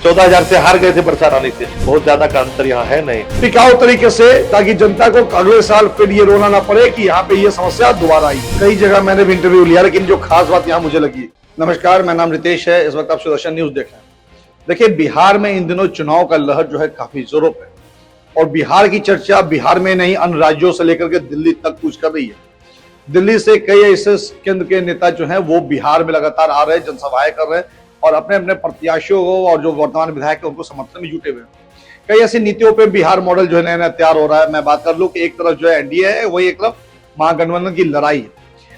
14,000 से हार गए थे वर्षा रानी से। बहुत ज्यादा का अंतर यहाँ है नहीं। टिकाऊ तरीके से, ताकि जनता को अगले साल फिर ये रोना ना पड़े कि यहाँ पे ये समस्या दोबारा आई। कई जगह मैंने भी इंटरव्यू लिया, लेकिन जो खास बात यहाँ मुझे लगी। नमस्कार, मेरा नाम रितेश है। इस वक्त आप सुदर्शन न्यूज देख रहे हैं। देखिए, बिहार में इन दिनों चुनाव का लहर जो है काफी जोरों पे, और बिहार की चर्चा बिहार में नहीं, अन्य राज्यों से लेकर के दिल्ली तक कूच कर रही है। दिल्ली से कई ऐसे केंद्र के नेता जो हैं वो बिहार में लगातार आ रहे हैं, जनसभाएं कर रहे हैं और अपने अपने प्रत्याशियों को और जो वर्तमान विधायक है उनको समर्थन में जुटे हुए हैं। कई ऐसी नीतियों पे बिहार मॉडल जो है नया नया तैयार हो रहा है। मैं बात कर लूं कि एक तरफ जो है एनडीए है, वही एक तरफ महागठबंधन की लड़ाई है।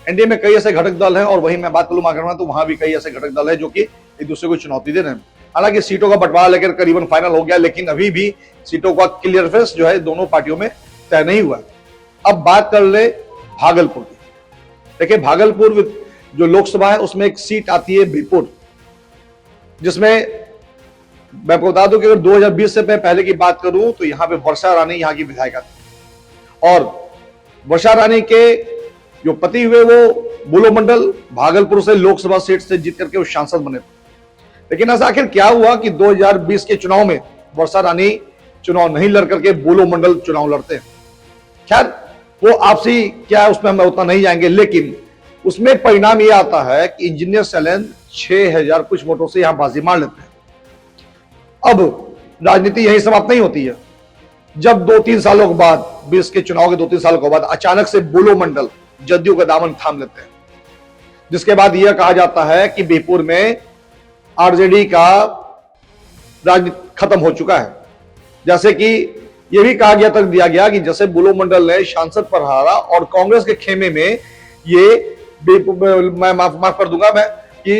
एनडीए में कई ऐसे घटक दल हैं और वहीं मैं बात करूं महागठबंधन, तो वहां भी कई ऐसे घटक दल है जो कि एक दूसरे को चुनौती दे रहे हैं। हालांकि सीटों का बंटवारा लेकर करीबन फाइनल हो गया, लेकिन अभी भी सीटों का क्लियर फेस जो है दोनों पार्टियों में तय नहीं हुआ। अब बात कर ले भागलपुर की। देखिए, भागलपुर जो लोकसभा है उसमें एक सीट आती है बीरपुर, जिसमें मैं आपको बता दूं कि अगर 2020 से मैं पहले की बात करूं तो यहां पे वर्षा रानी यहाँ की विधायिका थी, और वर्षा रानी के जो पति हुए वो बुलो मंडल भागलपुर से लोकसभा सीट से जीत करके वो सांसद बने थे। लेकिन ऐसा आखिर क्या हुआ कि 2020 के चुनाव में वर्षा रानी चुनाव नहीं लड़ करके बुलो मंडल चुनाव लड़ते हैं। खैर, वो आपसी क्या है उसमें हम उतना नहीं जाएंगे, लेकिन उसमें परिणाम ये आता है कि इंजीनियर सैलेन 6,000 कुछ वोटों से यहां बाजी मार लेते हैं। अब राजनीति यही समाप्त नहीं होती है। जब 2-3 सालों के बाद, 20 के चुनाव के 2-3 सालों के बाद अचानक से बुलो मंडल जदयू का दामन थाम लेते हैं, जिसके बाद यह कहा जाता है कि बिहपुर में आरजेडी का राजनीति खत्म हो चुका है। जैसे कि यह भी कहा गया, तक दिया गया कि जैसे बुलो मंडल ने सांसद पर हारा और कांग्रेस के खेमे में ये मैं माफ कर दूंगा मैं कि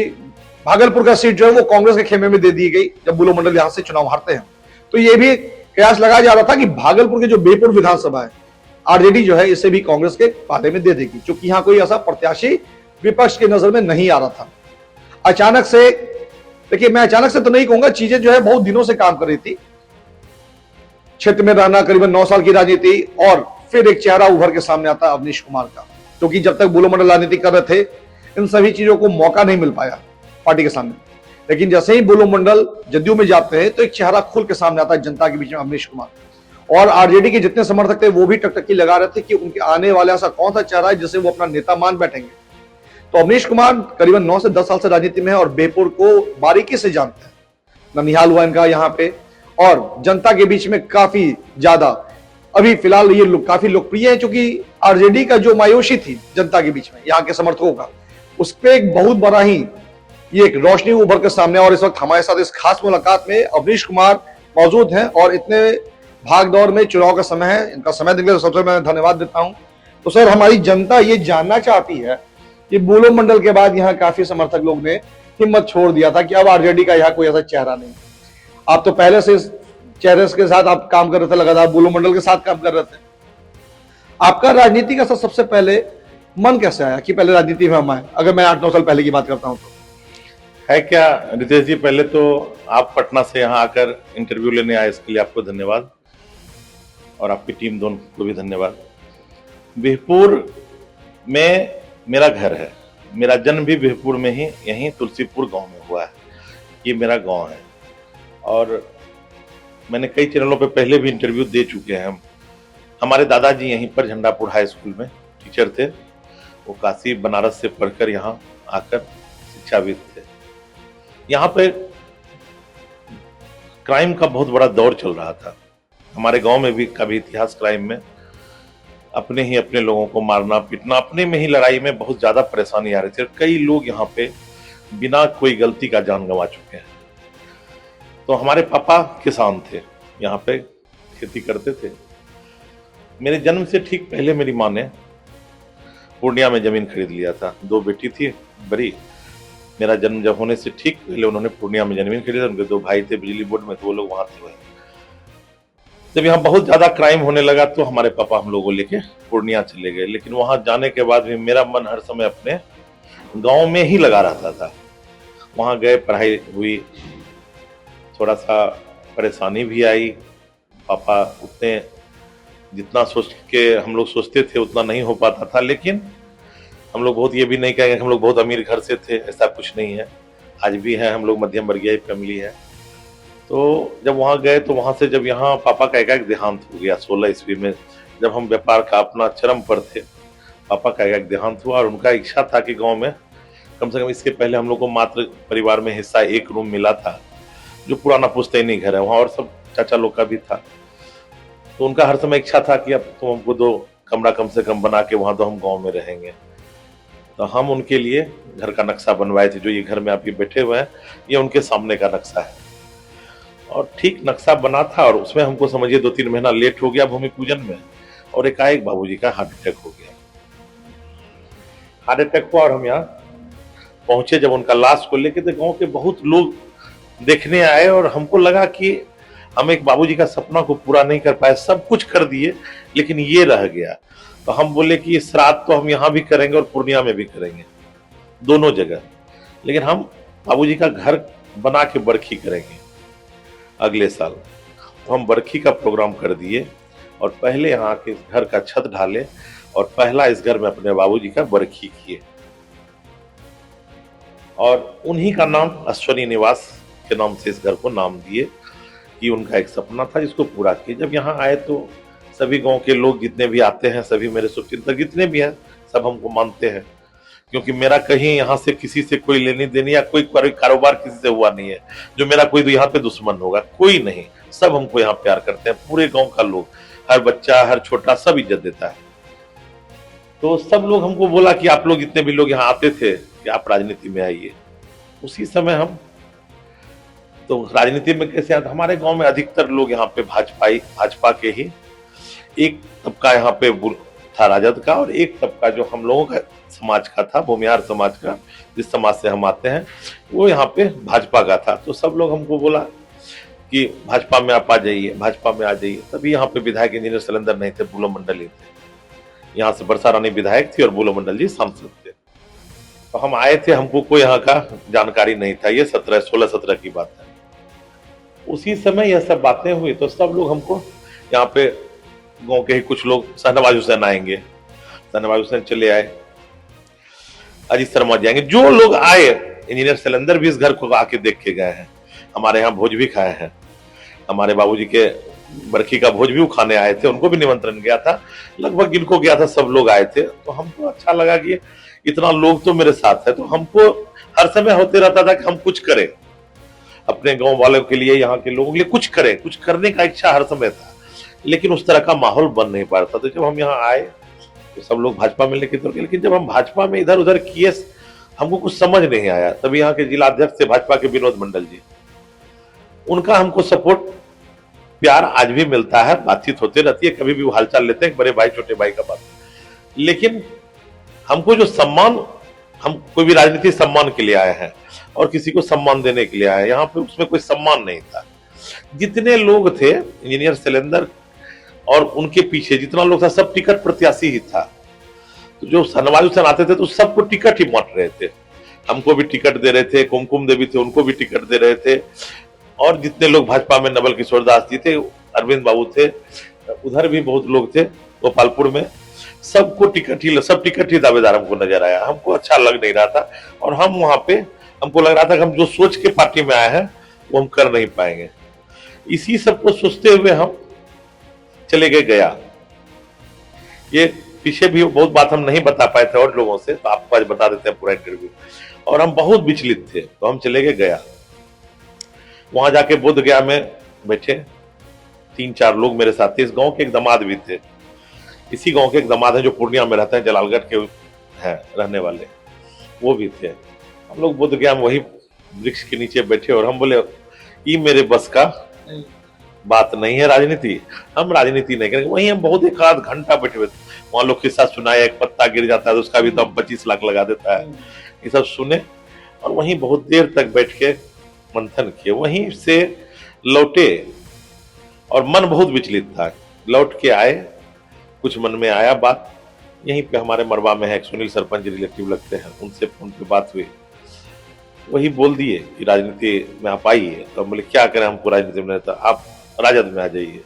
भागलपुर का सीट जो है वो कांग्रेस के खेमे में दे दी गई जब बुलो मंडल यहां से चुनाव हारते हैं। तो यह भी कयास लगाया जा रहा था कि भागलपुर के जो बेपुर विधानसभा है, आरजेडी जो है इसे भी कांग्रेस के पाले में दे देगी, क्योंकि यहां कोई ऐसा प्रत्याशी विपक्ष की नजर में नहीं आ रहा था। अचानक से, देखिए मैं अचानक से तो नहीं कहूंगा, चीजें जो है बहुत दिनों से काम कर रही थी। क्षेत्र में रहना, करीबन 9 साल की राजनीति, और फिर एक चेहरा उभर के सामने आता है अवनीश कुमार का, क्योंकि जब तक बुलो मंडल राजनीति कर रहे थे इन सभी चीजों को मौका नहीं मिल पाया पार्टी के सामने। लेकिन जैसे ही बुलो मंडल जदयू में जाते हैं तो एक चेहरा खुल के सामने आता है जनता के बीच में, अवनीश कुमार। और आरजेडी के जितने समर्थक थे वो भी टकटकी लगा रहे थे कि उनके आने वाला ऐसा कौन सा चेहरा है जिसे वो अपना नेता मान बैठेंगे। तो अवनीश कुमार करीबन 9 से 10 साल से राजनीति में है और बेपुर को बारीकी से जानते हैं। ननिहाल हुआ इनका यहाँ पे, और जनता के बीच में काफी ज्यादा अभी फिलहाल ये काफी लोकप्रिय है, क्योंकि आरजेडी का जो मायूसी थी जनता के बीच में यहाँ के समर्थकों का, उस पर एक बहुत बड़ा ही ये एक रोशनी उभर के सामने। और इस वक्त हमारे साथ इस खास मुलाकात में अवनीश कुमार मौजूद हैं, और इतने भाग दौड़ में चुनाव का समय है, इनका समय देने के लिए सबसे मैं धन्यवाद देता हूं। तो सर, हमारी जनता ये जानना चाहती है कि बुलो मंडल के बाद यहाँ काफी समर्थक लोग ने हिम्मत छोड़ दिया था कि अब आरजेडी का यहाँ कोई ऐसा चेहरा नहीं। आप तो पहले से इस चेहरे के साथ आप काम कर रहे थे, लगातार बुलो मंडल के साथ काम कर रहे थे। आपका राजनीति का सबसे पहले मन कैसे आया कि पहले राजनीति में हम आए, अगर मैं 8-9 साल पहले की बात करता हूं तो? है क्या रितेश जी, पहले तो आप पटना से यहाँ आकर इंटरव्यू लेने आए, इसके लिए आपको धन्यवाद, और आपकी टीम दोनों को भी धन्यवाद। बिहपुर में मेरा घर है, मेरा जन्म भी बिहपुर में ही, यहीं तुलसीपुर गांव में हुआ है। ये मेरा गांव है, और मैंने कई चैनलों पे पहले भी इंटरव्यू दे चुके हैं। हमारे दादाजी यहीं पर झंडापुर हाई स्कूल में टीचर थे। वो काशी बनारस से पढ़कर यहाँ आकर शिक्षाविद थे। यहाँ पे क्राइम का बहुत बड़ा दौर चल रहा था। हमारे गांव में भी कभी इतिहास क्राइम में अपने ही अपने लोगों को मारना पीटना, अपने में ही लड़ाई में बहुत ज्यादा परेशानी आ रही थी। कई लोग यहाँ पे बिना कोई गलती का जान गंवा चुके हैं। तो हमारे पापा किसान थे, यहाँ पे खेती करते थे। मेरे जन्म से ठीक पहले मेरी माँ ने पूर्णिया में जमीन खरीद लिया था। 2 बेटी थी बड़ी। मेरा जन्म जब होने से ठीक पहले उन्होंने पूर्णिया में जमीन खरीदा। उनके 2 भाई थे बिजली बोर्ड में, तो वो लोग वहां थे। जब यहाँ बहुत ज्यादा क्राइम होने लगा तो हमारे पापा हम लोगों को लेके पूर्णिया चले गए। लेकिन वहां जाने के बाद भी मेरा मन हर समय अपने गांव में ही लगा रहता था। वहां गए, पढ़ाई हुई, थोड़ा सा परेशानी भी आई। पापा उतने जितना सोच के हम लोग सोचते थे उतना नहीं हो पाता था। लेकिन हम लोग बहुत, ये भी नहीं कहेंगे हम लोग बहुत अमीर घर से थे, ऐसा कुछ नहीं है। आज भी है, हम लोग मध्यम वर्गीय फैमिली है। तो जब वहां गए तो वहां से जब यहाँ पापा का एकाएक देहांत हो गया 16 ईस्वी में, जब हम व्यापार का अपना चरम पर थे, पापा का एकाएक देहांत हुआ और उनका इच्छा था कि गांव में कम से कम इसके पहले हम लोग को मात्र परिवार में हिस्सा एक रूम मिला था जो पुराना पुश्तैनी घर है वहां, और सब चाचा लोग का भी था। तो उनका हर समय इच्छा था कि अब तो हमको 2 कमरा कम से कम बना के वहां तो हम गांव में रहेंगे। तो हम उनके लिए घर का नक्शा बनवाए थे। जो ये घर में आप ये बैठे हुए हैं ये उनके सामने का नक्शा है, और ठीक नक्शा बना था और उसमें हमको समझिए 2-3 महीना लेट हो गया भूमि पूजन में, और एकाएक बाबूजी का हार्ट अटैक हो गया। हार्ट अटैक हुआ और हम यहाँ पहुंचे। जब उनका लाश को लेके तो गांव के बहुत लोग देखने आए और हमको लगा कि हम एक बाबूजी का सपना को पूरा नहीं कर पाए, सब कुछ कर दिए लेकिन ये रह गया। तो हम बोले कि श्राद्ध तो हम यहाँ भी करेंगे और पूर्णिया में भी करेंगे, दोनों जगह, लेकिन हम बाबूजी का घर बना के बरखी करेंगे अगले साल। तो हम बरखी का प्रोग्राम कर दिए और पहले यहाँ के घर का छत ढाले और पहला इस घर में अपने बाबूजी का बरखी किए, और उन्हीं का नाम अश्वनी निवास के नाम से इस घर को नाम दिए कि उनका एक सपना था जिसको पूरा किए। जब यहाँ आए तो सभी गांव के लोग जितने भी आते हैं, सभी मेरे शुभचिंतक जितने भी हैं, सब हमको मानते हैं, क्योंकि मेरा कहीं यहाँ से किसी से कोई लेनी देनी या कोई कारोबार किसी से हुआ नहीं है जो मेरा कोई तो यहाँ पे दुश्मन होगा, कोई नहीं। सब हमको यहाँ प्यार करते हैं, पूरे गांव का लोग, हर बच्चा हर छोटा सब इज्जत देता है। तो सब लोग हमको बोला कि आप लोग जितने भी लोग यहाँ आते थे कि आप राजनीति में आइए। उसी समय हम तो राजनीति में कैसे आते, हमारे गांव में अधिकतर लोग यहाँ पे भाजपा के ही, एक तबका यहाँ पे था राजद का और एक तबका जो हम लोगों का समाज का था, भूमिहार समाज का, जिस समाज से हम आते हैं, वो यहाँ पे भाजपा का था। तो सब लोग हमको बोला कि भाजपा में आप आ जाइए, भाजपा में आ जाइए। तभी यहाँ पे विधायक इंजीनियर शैलेंद्र नहीं थे, बुलो मंडल ही थे। यहाँ से बरसा रानी विधायक थी और बुलो मंडल जी सांसद थे। तो हम आए थे, हमको कोई यहाँ का जानकारी नहीं था। ये 16-17 की बात है। उसी समय यह सब बातें हुई तो सब लोग हमको यहाँ पे गांव के ही कुछ लोग, शाहनवाज हुसैन आएंगे, शाहनवाज हुसैन चले आए, अजीत शर्मा जाएंगे, जो लोग आए, इंजीनियर शैलेंद्र भी इस घर को आके देख के गए हैं, हमारे यहाँ भोज भी खाए हैं, हमारे बाबूजी के बरखी का भोज भी खाने आए थे, उनको भी निमंत्रण गया था, लगभग जिनको गया था सब लोग आए थे। तो हमको अच्छा लगा कि इतना लोग तो मेरे साथ है। तो हमको हर समय होते रहता था कि हम कुछ करें अपने गांव वालों के लिए, यहाँ के लोगों के लिए कुछ करें, कुछ करने का इच्छा हर समय था, लेकिन उस तरह का माहौल बन नहीं पा रहा था। तो जब हम यहाँ आए तो सब लोग भाजपा में लेके तो, लेकिन जब हम भाजपा में इधर उधर किए हमको कुछ समझ नहीं आया। तभी यहाँ के जिला अध्यक्ष थे भाजपा के विनोद मंडल जी, उनका हमको सपोर्ट प्यार आज भी मिलता है, बातचीत होती रहती है, कभी भी वो हालचाल लेते हैं, बड़े भाई छोटे भाई का बात। लेकिन हमको जो सम्मान, हम कोई भी राजनीति सम्मान के लिए आए हैं और किसी को सम्मान देने के लिए आए हैं, यहाँ पे उसमें कोई सम्मान नहीं था। जितने लोग थे इंजीनियर शैलेंद्र और उनके पीछे जितना लोग था सब टिकट प्रत्याशी ही था। तो जो शाहनवाज हुसैन आते थे तो सबको टिकट ही बांट रहे थे, हमको भी टिकट दे रहे थे, कुमकुम देवी थे उनको भी टिकट दे रहे थे, और जितने लोग भाजपा में, नवल किशोर दास जी थे, अरविंद बाबू थे, उधर भी बहुत लोग थे गोपालपुर में, सबको सब टिकट ही दावेदार हमको नजर आया। हमको अच्छा लग नहीं रहा था और हम वहां पे, हमको लग रहा था कि हम जो सोच के पार्टी में आए हैं वो हम कर नहीं पाएंगे। इसी सब को सोचते हुए हम चले गए गया। ये पीछे भी बहुत बात हम नहीं बता पाए थे और लोगों से, तो आपको आज बता देते हैं पूरा इंटरव्यू। और हम बहुत विचलित थे तो हम चले गए गया। वहां जाके बोध गया में बैठे, 3-4 लोग मेरे साथ थे। इस गांव के एक दामाद भी थे, इसी गांव के एक दामाद है जो पूर्णिया में रहते हैं, जलालगढ़ के हैं रहने वाले, वो भी थे। हम लोग बोध गया में वही वृक्ष के नीचे बैठे और हम बोले ये मेरे बस का बात नहीं है राजनीति, हम राजनीति नहीं करेंगे। वहीं हम बहुत 1 आध घंटा बैठे हुए, वहां लोग किस्सा सुनाया, एक पत्ता गिर जाता है तो उसका भी तो हम 25 लाख लगा देता है, ये सब सुने और वहीं बहुत देर तक बैठ के मंथन किए। वहीं से लौटे और मन बहुत विचलित था। लौट के आए, कुछ मन में आया बात, यहीं पे हमारे मरवा में है एक सुनील सरपंच रिलेटिव लगते हैं, उनसे फोन पे बात हुई, वही बोल दिए कि राजनीति में आप आइए। तो हम बोले क्या करें, हमको राजनीति में, तो आप राजद में आ जाइए।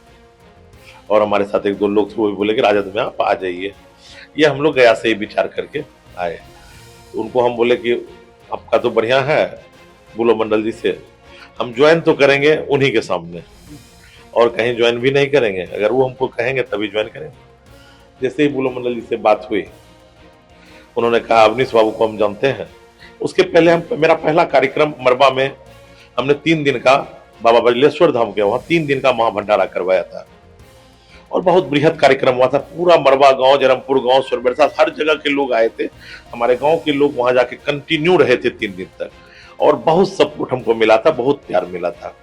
और हमारे साथ 1-2 लोग थे वो भी बोले कि राजद में आप आ जाइए। ये हम लोग गया से ही विचार करके आए। तो उनको हम बोले कि आपका तो बढ़िया है बुलो मंडल जी से, हम ज्वाइन तो करेंगे उन्हीं के सामने, और कहीं ज्वाइन भी नहीं करेंगे। अगर वो हमको कहेंगे तभी ज्वाइन करेंगे। जैसे ही बुलो मंडल जी से बात हुई, उन्होंने कहा अवनीश बाबू को हम जानते हैं। उसके पहले मेरा पहला कार्यक्रम मरबा में हमने 3 दिन का बाबा बजलेश्वर धाम के वहां 3 दिन का महाभंडारा करवाया था, और बहुत बृहद कार्यक्रम हुआ था। पूरा मरबा गांव, जरमपुर गांव, सुरबरसा, हर जगह के लोग आए थे। हमारे गांव के लोग वहां जाके कंटिन्यू रहे थे 3 दिन तक, और बहुत सपोर्ट हमको मिला था, बहुत प्यार मिला था।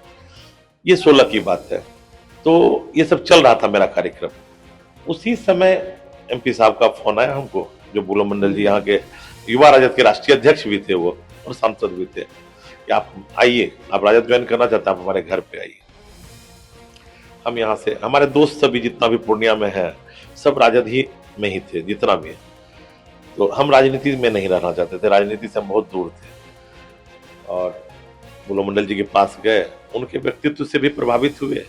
ये 16 की बात है। तो ये सब चल रहा था मेरा कार्यक्रम। उसी समय MP साहब का फोन आया हमको, जो बुलो मंडल जी यहाँ के युवा राजद के राष्ट्रीय अध्यक्ष भी थे वो, और सांसद भी थे, कि आप आइए, आप राजद ज्वाइन करना चाहते हैं, आप हमारे घर पे आइए। हम यहाँ से, हमारे दोस्त सभी जितना भी पूर्णिया में है, सब राजद ही में ही थे, जितना भी है। तो हम राजनीति में नहीं रहना चाहते थे, राजनीति से हम बहुत दूर थे। और बुलो मंडल जी के पास गए, उनके व्यक्तित्व से भी प्रभावित हुए,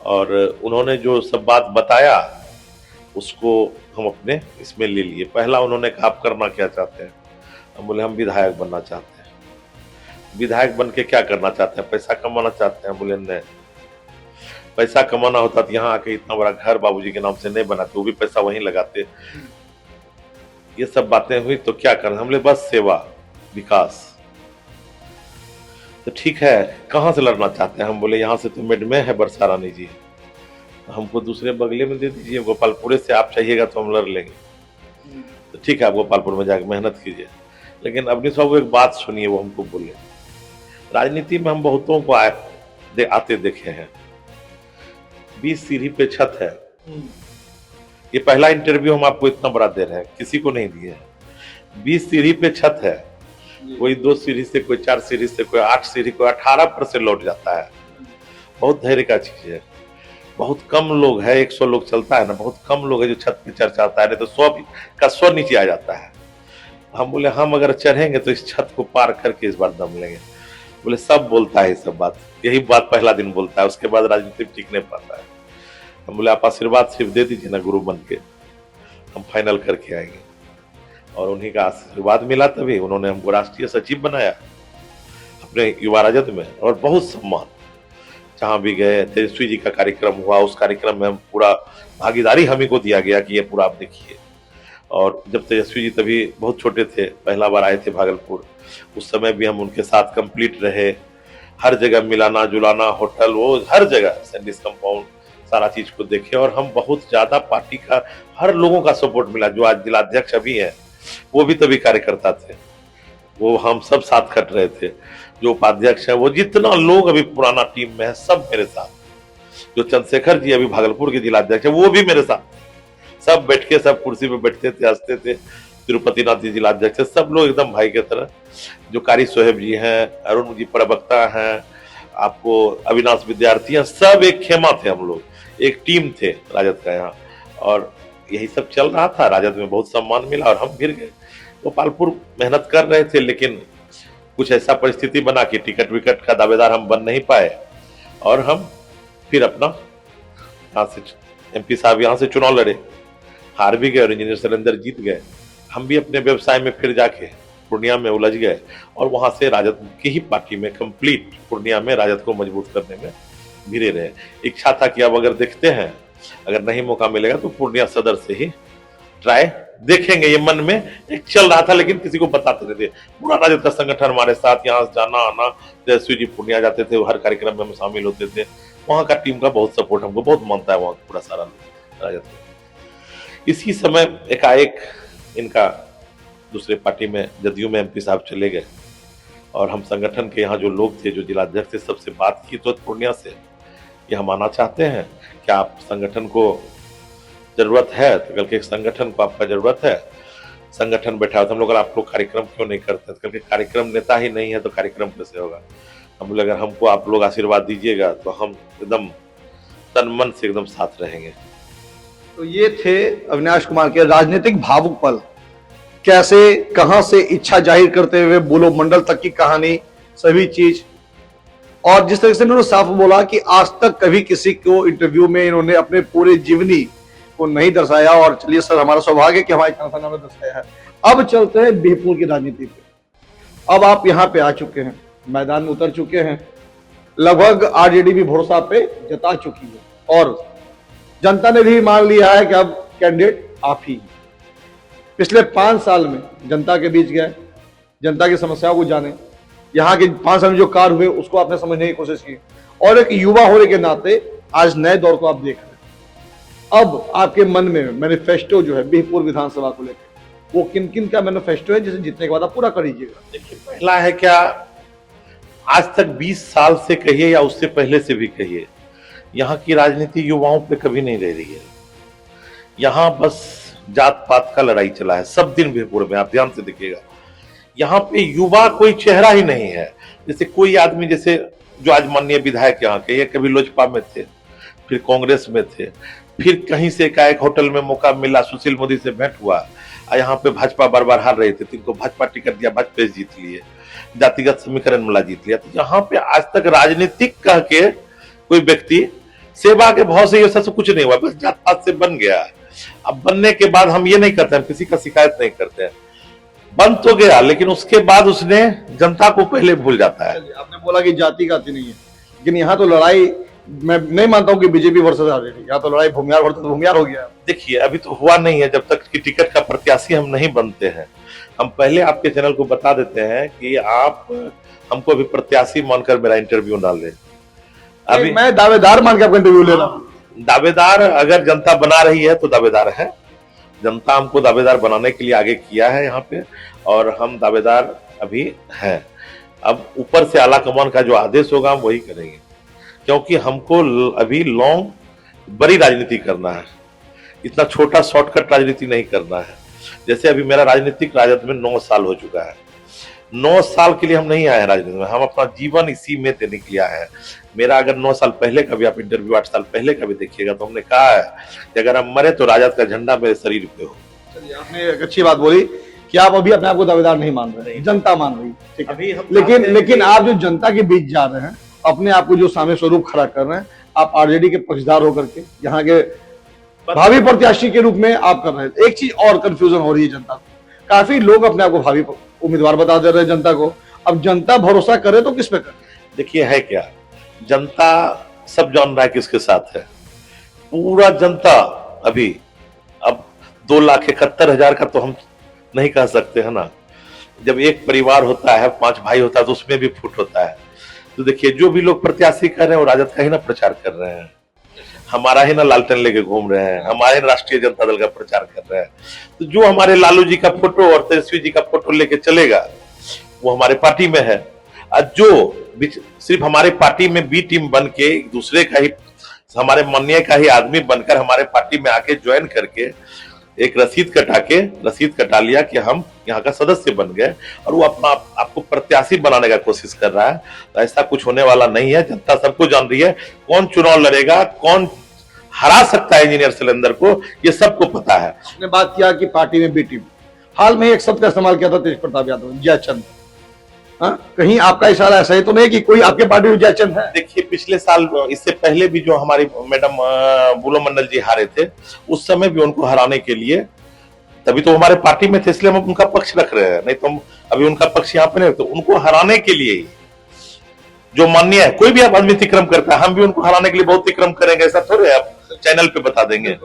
और उन्होंने जो सब बात बताया उसको हम अपने इसमें ले लिए। पहला उन्होंने कहा आप करना क्या चाहते हैं? हम बोले हम विधायक बनना चाहते हैं। विधायक बन के क्या करना चाहते हैं? पैसा कमाना चाहते हैं? बोले नहीं, पैसा कमाना होता तो यहाँ आके इतना बड़ा घर बाबूजी के नाम से नहीं बनाते, वो भी पैसा वहीं लगाते। ये सब बातें हुई तो क्या करना? हम बोले बस सेवा, विकास। तो ठीक है, कहाँ से लड़ना चाहते हैं? हम बोले यहाँ से तो मिड में है बरसा रानी जी, हमको दूसरे बगले में दे दीजिए, गोपालपुरे से आप चाहिएगा तो हम लड़ लेंगे। तो ठीक है, आप गोपालपुर में जाकर मेहनत कीजिए। लेकिन अवनीश बाबू एक बात सुनिए, वो हमको बोले, राजनीति में हम बहुतों को आते देखे हैं, 20 सीढ़ी पे छत है। ये पहला इंटरव्यू हम आपको इतना बड़ा दे रहे हैं, किसी को नहीं दिए हैं। 20 सीढ़ी पे छत है, कोई 2 सीढ़ी से, कोई 4 सीढ़ी से, कोई 8 सीढ़ी, कोई 18 पर से लौट जाता है। बहुत धैर्य का चीज है। बहुत कम लोग है, 100 लोग चलता है ना, बहुत कम लोग है जो छत पे चढ़ जाता है, नहीं तो 100 का 100 नीचे आ जाता है। हम बोले हम अगर चढ़ेंगे तो इस छत को पार करके इस बार दम लेंगे। बोले सब बोलता है सब बात, यही बात पहला दिन बोलता है, उसके बाद राजनीति में टिक नहीं पाता है। हम बोले आप आशीर्वाद सिर्फ दे दीजिए ना गुरु बन के, हम फाइनल करके आएंगे। और उन्हीं का आशीर्वाद मिला, तभी उन्होंने हमको राष्ट्रीय सचिव बनाया अपने युवा राजद में, और बहुत सम्मान। जहां भी गए, तेजस्वी जी का कार्यक्रम हुआ, उस कार्यक्रम में हम पूरा भागीदारी हमी को दिया गया कि ये पूरा आप देखिए। और जब तेजस्वी जी तभी बहुत छोटे थे, पहला बार आए थे भागलपुर, उस समय भी हम उनके साथ कंप्लीट रहे। हर जगह मिलाना जुलाना, होटल, वो हर जगह सैंडिस कंपाउंड, सारा चीज को देखे। और हम बहुत ज्यादा पार्टी का हर लोगों का सपोर्ट मिला। जो आज जिलाध्यक्ष अभी है वो भी तभी कार्यकर्ता थे, वो हम सब साथ खट रहे थे। जो उपाध्यक्ष है, वो जितना लोग अभी पुराना टीम में है सब मेरे साथ। जो चंद्रशेखर जी अभी भागलपुर के जिलाध्यक्ष है, वो भी मेरे साथ। सब बैठ के, सब कुर्सी पे बैठते थे, हंसते थे। तिरुपति नाथ जी जिलाध्यक्ष है, सब लोग एकदम भाई की तरह। जो कारी सोहेब जी हैं, अरुण जी प्रवक्ता हैं, आपको अविनाश विद्यार्थी हैं, सब एक खेमा थे हम लोग, एक टीम थे राजद का यहाँ। और यही सब चल रहा था। राजद में बहुत सम्मान मिला और हम गिर गए। गोपालपुर मेहनत कर रहे थे, लेकिन कुछ ऐसा परिस्थिति बना कि टिकट विकट का दावेदार हम बन नहीं पाए, और हम फिर अपना यहाँ से MP साहब यहाँ से चुनाव लड़े, हार भी गए और इंजीनियर शैलेंद्र जीत गए। हम भी अपने व्यवसाय में फिर जाके पूर्णिया में उलझ गए, और वहां से राजद की ही पार्टी में कंप्लीट पूर्णिया में राजद को मजबूत करने में भिड़े रहे। इच्छा था कि अब अगर देखते हैं, अगर नहीं मौका मिलेगा तो पूर्णिया सदर से ही ट्राई देखेंगे। ये मन में एक चल रहा था, लेकिन किसी को बताते नहीं थे। पूरा राजद का संगठन हमारे साथ, यहाँ जाना आना, तेजस्वी जी पूर्णिया जाते थे, हर कार्यक्रम में हम शामिल होते थे। वहाँ का टीम का बहुत सपोर्ट हमको बहुत मानता है, वहाँ पूरा सारा राजद में। इसी समय एकाएक इनका दूसरे पार्टी में, जदयू में MP साहब चले गए, और हम संगठन के यहाँ जो लोग थे, जो जिलाध्यक्ष थे, सबसे बात की तो पूर्णिया से कि हम आना चाहते हैं, क्या आप संगठन को जरूरत है? तो कल के संगठन को आपका जरूरत है। संगठन बैठा तो हम लोग, आप लोग कार्यक्रम क्यों नहीं करते? कल के कार्यक्रम नेता ही नहीं है तो कार्यक्रम कैसे होगा? हम लोग, अगर हमको आप लोग आशीर्वाद दीजिएगा तो हम एकदम तन मन से एकदम साथ रहेंगे। तो ये थे अविनाश कुमार के राजनीतिक भावुक पल। कैसे, कहां से इच्छा जाहिर करते हुए बुलो मंडल तक की कहानी, सभी चीज। और जिस तरह से इन्होंने साफ बोला कि आज तक कभी किसी को इंटरव्यू में इन्होंने अपने पूरे जीवनी को नहीं दर्शाया। और चलिए सर, हमारा सौभाग्य कि हमारे खानसाना ने दर्शाया है। अब चलते हैं बिहपुर की राजनीति पे। अब आप यहाँ पे आ चुके हैं, मैदान में उतर चुके हैं, लगभग आरजेडी भी भरोसा पे जता चुकी है और जनता ने भी मान लिया है कि अब कैंडिडेट आप ही हैं। पिछले 5 साल में जनता के बीच गए, जनता की समस्याओं को जाने, यहाँ के 5 साल में जो कार्य हुए उसको आपने समझने की कोशिश की और एक युवा होने के नाते आज नए दौर को आप देख रहे हैं। अब आपके मन में मैनिफेस्टो जो है बिहपुर विधानसभा को लेकर, वो किन किन का मैनिफेस्टो है जिसे जीतने के बाद आप पूरा कर लीजिएगा? देखिए, पहला है क्या, आज तक 20 साल से कहिए या उससे पहले से भी कहिए, यहाँ की राजनीति युवाओं पे कभी नहीं रह रही है। यहाँ बस जात पात का लड़ाई चला है सब दिन बिहपुर में, आप ध्यान से देखिएगा। यहाँ पे युवा कोई चेहरा ही नहीं है। जैसे कोई आदमी, जैसे जो आज माननीय विधायक यहाँ के, ये कभी लोजपा में थे, फिर कांग्रेस में थे, फिर कहीं से एक होटल में मौका मिला, सुशील मोदी से भेंट हुआ, यहाँ पे भाजपा बार बार हार रहे थे तो इनको भाजपा टिकट दिया, भाजपा जीत लिए, जातिगत समीकरण मिला जीत लिया। तो यहाँ पे आज तक राजनीतिक कह के कोई व्यक्ति सेवा के भाव से ये सब कुछ नहीं हुआ, बस जात पात से बन गया। अब बनने के बाद हम ये नहीं करते हैं, किसी का शिकायत नहीं करते हैं, बन तो गया लेकिन उसके बाद उसने जनता को पहले भूल जाता है। आपने बोला कि जाति का नहीं है, लेकिन यहाँ तो लड़ाई, मैं नहीं मानता हूँ कि बीजेपी वर्सेस आरजेडी, यहाँ तो लड़ाई भूमियार वर्सेस भूमियार हो गया। देखिए, अभी तो हुआ नहीं है, जब तक कि टिकट का प्रत्याशी हम नहीं बनते हैं। हम पहले आपके चैनल को बता देते हैं कि आप हमको अभी प्रत्याशी मानकर मेरा इंटरव्यू ना लें। अभी मैं दावेदार मान के आपका इंटरव्यू ले रहा हूँ। दावेदार अगर जनता बना रही है तो दावेदार है, जनता हमको दावेदार बनाने के लिए आगे किया है यहाँ पे, और हम दावेदार अभी हैं। अब ऊपर से आला कमान का जो आदेश होगा हम वही करेंगे, क्योंकि हमको अभी लॉन्ग बड़ी राजनीति करना है, इतना छोटा शॉर्टकट राजनीति नहीं करना है। जैसे अभी मेरा राजनीतिक राजद में 9 साल हो चुका है। 9 साल के लिए हम नहीं आए हैं राजनीति में, हम अपना जीवन इसी में देने के लिए आए हैं। मेरा अगर 9 साल पहले का भी आप इंटरव्यू, 8 साल पहले का भी देखिएगा तो हमने कहा है कि अगर हम मरे तो राजद का झंडा मेरे शरीर पे हो। चलिए, आपने एक अच्छी बात बोली कि आप अभी अपने आप को दावेदार नहीं मान रहे, जनता मान रही, ठीक है। अभी हम लेकिन आप जो जनता के बीच जा रहे हैं, अपने आप को जो सामने स्वरूप खड़ा कर रहे हैं, आप आरजेडी के पक्षधार होकर के यहाँ के भावी प्रत्याशी के रूप में आप कर रहे हैं। एक चीज और कंफ्यूजन हो रही है जनता को, काफी लोग अपने आप को भावी उम्मीदवार बता दे रहे हैं जनता को। अब जनता भरोसा करे तो किस पे करे? देखिए, है क्या, जनता सब जान रहा है किसके साथ है, पूरा जनता अभी। अब 2,71,000 का तो हम नहीं कह सकते है ना। जब एक परिवार होता है, 5 भाई होता है तो उसमें भी फूट होता है। तो देखिए, जो भी लोग प्रत्याशी कर रहे हैं वो राजद का ही ना प्रचार कर रहे हैं, हमारा ही ना लालटेन लेके घूम रहे हैं, हमारे राष्ट्रीय जनता दल का प्रचार कर रहे हैं। तो जो हमारे लालू जी का फोटो और तेजस्वी जी का फोटो लेके चलेगा वो हमारे पार्टी में है, और जो सिर्फ हमारे पार्टी में बी टीम बन के एक दूसरे का ही, हमारे माननीय का ही आदमी बनकर हमारे पार्टी में आके ज्वाइन करके एक रसीद कटा लिया कि हम यहाँ का सदस्य बन गए, और वो अपना आपको प्रत्याशी बनाने का कोशिश कर रहा है। तो ऐसा कुछ होने वाला नहीं है। जनता सबको जान रही है, कौन चुनाव लड़ेगा, कौन हरा सकता है इंजीनियर शैलेंद्र को, ये सबको पता है। आपने बात किया कि पार्टी में बी टीम, हाल में एक शब्द का इस्तेमाल किया था तेज प्रताप यादव, जयचंद। कहीं आपका इशारा ऐसा ही तो नहीं कि कोई आपके पार्टी में जयचंद है? देखिए, पिछले साल, इससे पहले भी जो हमारी मैडम बुलो मंडल जी हारे थे, उस समय भी उनको हराने के लिए, तभी तो हमारे पार्टी में थे, इसलिए हम उनका पक्ष रख रहे हैं, नहीं तो हम अभी उनका पक्ष यहाँ पे नहीं। तो उनको हराने के लिए ही जो माननीय है, कोई भी आप आदमी अतिक्रम करता है, हम भी उनको हराने के लिए बहुत अतिक्रम करेंगे, ऐसा थोड़े आप चैनल पे बता देंगे।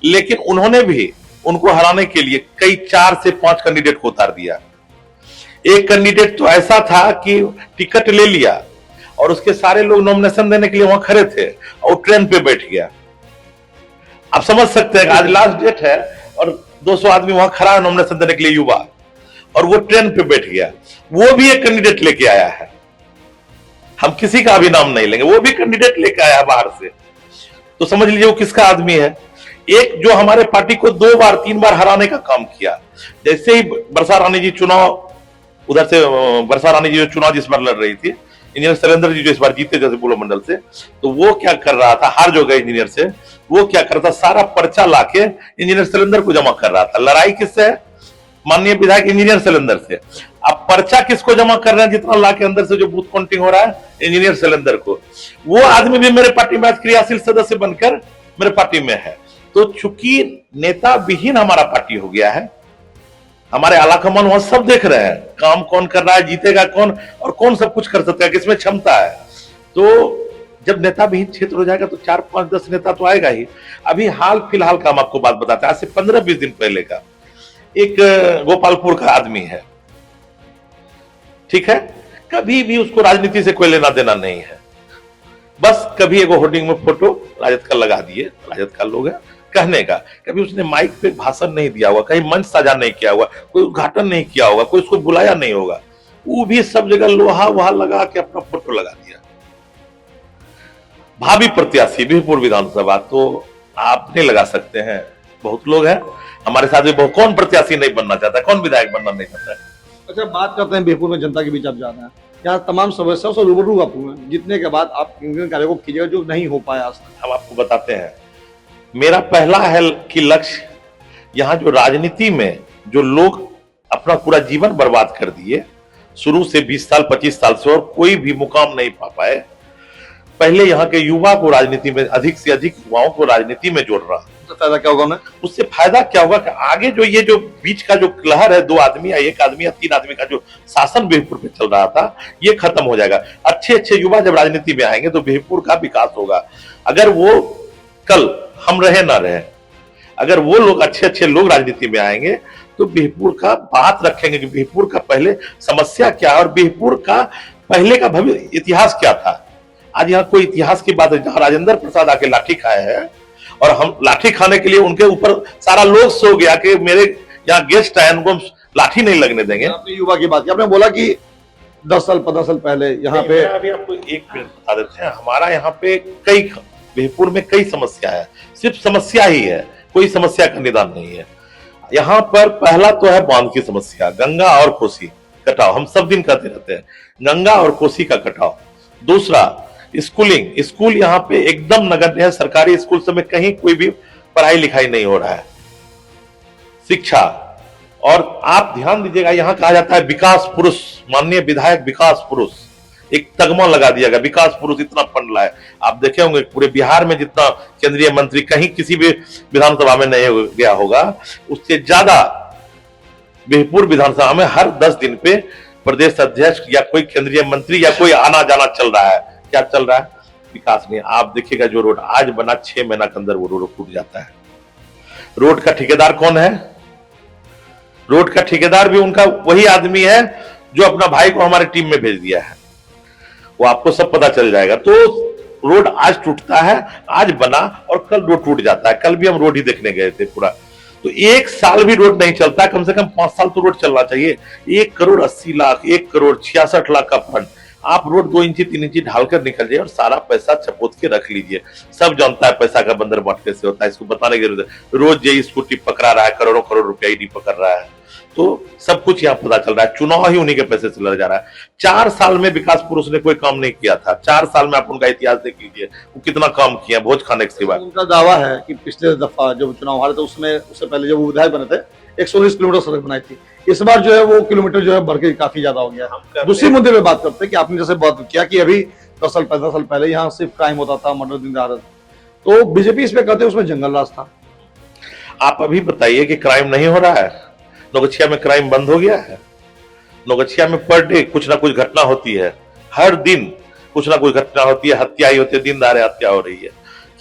लेकिन उन्होंने भी उनको हराने के लिए कई 4 से 5 कैंडिडेट को उतार दिया। एक कैंडिडेट तो ऐसा था कि टिकट ले लिया और उसके सारे लोग नॉमिनेशन देने के लिए वहां खड़े थे और ट्रेन पे बैठ गया। आप समझ सकते हैं, आज लास्ट डेट है और 200 आदमी वहां खड़ा है नॉमिनेशन देने के लिए, युवा, और वो ट्रेन पे बैठ गया। वो भी एक कैंडिडेट लेके आया है, हम किसी का भी नाम नहीं लेंगे, वो भी कैंडिडेट लेके आया है बाहर से। तो समझ लीजिए वो किसका आदमी है। एक जो हमारे पार्टी को 2 बार 3 बार हराने का काम किया, जैसे ही वर्षा रानी जी चुनाव, उधर से वर्षा रानी जी जो चुनाव जिस बार लड़ रही थी, इंजीनियर शैलेंद्र जी जो इस बार जीते जैसे बुलो मंडल से, तो वो क्या कर रहा था, हार जो गए इंजीनियर से, वो क्या करता, सारा पर्चा लाके इंजीनियर शैलेंद्र को जमा कर रहा था। लड़ाई किससे है? माननीय विधायक इंजीनियर शैलेंद्र से। अब पर्चा किसको जमा कर रहे हैं, जितना लाके अंदर से जो बूथ काउंटिंग हो रहा है, इंजीनियर शैलेंद्र को। वो आदमी भी मेरे पार्टी में आज क्रियाशील सदस्य बनकर मेरे पार्टी में है। तो चूंकि नेता विहीन हमारा पार्टी हो गया है, हमारे आलाकमान वहां सब देख रहे हैं काम कौन कर रहा है, जीतेगा कौन और कौन सब कुछ कर सकता है, किसमें क्षमता है। तो जब नेता विहीन क्षेत्र हो जाएगा तो 4-5-10 नेता तो आएगा ही। अभी हाल फिलहाल का हम आपको बात बताते हैं, आज से 15-20 दिन पहले का एक गोपालपुर का आदमी है, ठीक है, कभी भी उसको राजनीति से कोई लेना देना नहीं है, बस कभी एगो होर्डिंग में फोटो राजद का लगा दिए, राजद का लोग है कहने का, कभी उसने माइक पे भाषण नहीं दिया हुआ, कहीं मंच साझा नहीं किया हुआ, कोई उद्घाटन नहीं किया होगा, कोई उसको बुलाया नहीं होगा, वो भी सब जगह लोहा वहा लगा के अपना फोटो लगा दिया। भावी प्रत्याशी बीरपुर विधानसभा तो आप नहीं लगा सकते हैं, बहुत लोग हैं हमारे साथ भी, कौन प्रत्याशी नहीं बनना चाहता, कौन विधायक बनना नहीं चाहता है। अच्छा, बात करते हैं बीरपुर में जनता के बीच आप जाना है, यहाँ तमाम समस्याओं से रूबरू आप हुए हैं, जीतने के बाद आप किन कार्यों को कीजिएगा जो नहीं हो पाया आज तक? हम आपको बताते हैं, मेरा पहला है कि लक्ष्य, यहाँ जो राजनीति में जो लोग अपना पूरा जीवन बर्बाद कर दिए, शुरू से 20 साल 25 साल से, और कोई भी मुकाम नहीं पा पाए, पहले यहाँ के युवा को राजनीति में, अधिक से अधिक युवाओं को राजनीति में जोड़ रहा। तो फायदा क्या होगा? उससे फायदा क्या होगा कि आगे जो ये जो बीच का जो लहर है, 2 आदमी या 1 आदमी या 3 आदमी का जो शासन बीरपुर पे चल रहा था, ये खत्म हो जाएगा। अच्छे अच्छे युवा जब राजनीति में आएंगे तो बीरपुर का विकास होगा। अगर वो कल हम रहे ना रहे, अगर वो लोग अच्छे अच्छे लोग राजनीति में आएंगे तो बीरपुर का बात रखेंगे कि बीरपुर का पहले समस्या क्या है और बीरपुर का पहले का भविष्य इतिहास क्या था। आज यहाँ कोई इतिहास की बात है, जहाँ राजेंद्र प्रसाद आके लाठी खाए हैं और हम लाठी खाने के लिए उनके ऊपर सारा लोग सो गया कि मेरे यहाँ गेस्ट आए, उनको लाठी नहीं लगने देंगे। आपने युवा की बात की, आपने बोला कि 10 साल 15 साल पहले यहाँ पे, अभी आपको एक मिनट बता देते हैं, हमारा यहाँ पे कई बीरपुर में कई समस्या है, सिर्फ समस्या ही है, कोई समस्या का निदान नहीं है। यहाँ पर पहला तो है बांध की समस्या, गंगा और कोसी कटाव, हम सब दिन कहते रहते हैं, गंगा और कोसी का कटाव। दूसरा स्कूलिंग, स्कूल यहाँ पे एकदम नगण्य है, सरकारी स्कूल सब में कहीं कोई भी पढ़ाई लिखाई नहीं हो रहा है। शिक्षा, और आप ध्यान दीजिएगा, यहाँ कहा जाता है विकास पुरुष, माननीय विधायक विकास पुरुष, एक तगमा लगा दिया गया, विकास पुरुष इतना फंड लाए। आप देखे होंगे पूरे बिहार में जितना केंद्रीय मंत्री कहीं किसी भी विधानसभा में नहीं गया होगा, उससे ज्यादा बीरपुर विधानसभा में हर 10 दिन पे प्रदेश अध्यक्ष या कोई केंद्रीय मंत्री या कोई आना जाना चल रहा है। क्या चल रहा है? विकास नहीं। आप देखिएगा जो रोड आज बना, 6 महीना के अंदर वो रोड टूट जाता है। रोड का ठेकेदार कौन है? रोड का ठेकेदार भी उनका वही आदमी है जो अपना भाई को हमारे टीम में भेज दिया है, वो आपको सब पता चल जाएगा। तो रोड आज टूटता है, आज बना और कल रोड टूट जाता है। कल भी हम रोड ही देखने गए थे पूरा, तो 1 साल भी रोड नहीं चलता, कम से कम 5 साल तो रोड चलना चाहिए। 1 करोड़ 80 लाख, 1 करोड़ 66 लाख का फंड, आप रोड 2 इंची 3 इंची ढालकर निकल जाइए और सारा पैसा छपोत के रख लीजिए। सब जानता है पैसा का बंदर बाट कैसे होता है, इसको बताने की जरूरत है। रोज ये स्कूटी पकड़ा रहा है, करोड़ों करोड़ रुपया ईडी पकड़ रहा है, तो सब कुछ यहाँ पता चल रहा है। चुनाव ही उन्हीं के पैसे से लड़ जा रहा है। 4 साल में विकास पुरुष ने कोई काम नहीं किया था। 4 साल में आप उनका इतिहास देख लीजिए, वो कितना काम किया भोज खाने के सिवा। उनका दावा है कि पिछले दफा जब चुनाव हारे थे उसमें, उससे पहले जब वो विधायक बने थे, 119 किलोमीटर सड़क बनाई थी। इस बार जो है वो किलोमीटर जो है बढ़ के काफी ज्यादा हो गया। दूसरी मुद्दे पे बात करते हैं कि आपने जैसे बात किया कि अभी 10 साल 15 साल पहले यहाँ सिर्फ क्राइम होता था, मर्डर दिन रात, तो बीजेपी इस पे कहते हैं उसमें जंगल राज था। आप अभी बताइए कि क्राइम नहीं हो रहा है? नौगछिया में क्राइम बंद हो गया है? नौगछिया में पर डे कुछ ना कुछ घटना होती है, हर दिन कुछ ना कुछ घटना होती है, हत्या ही होती है, दिन दहाड़े हत्या हो रही है।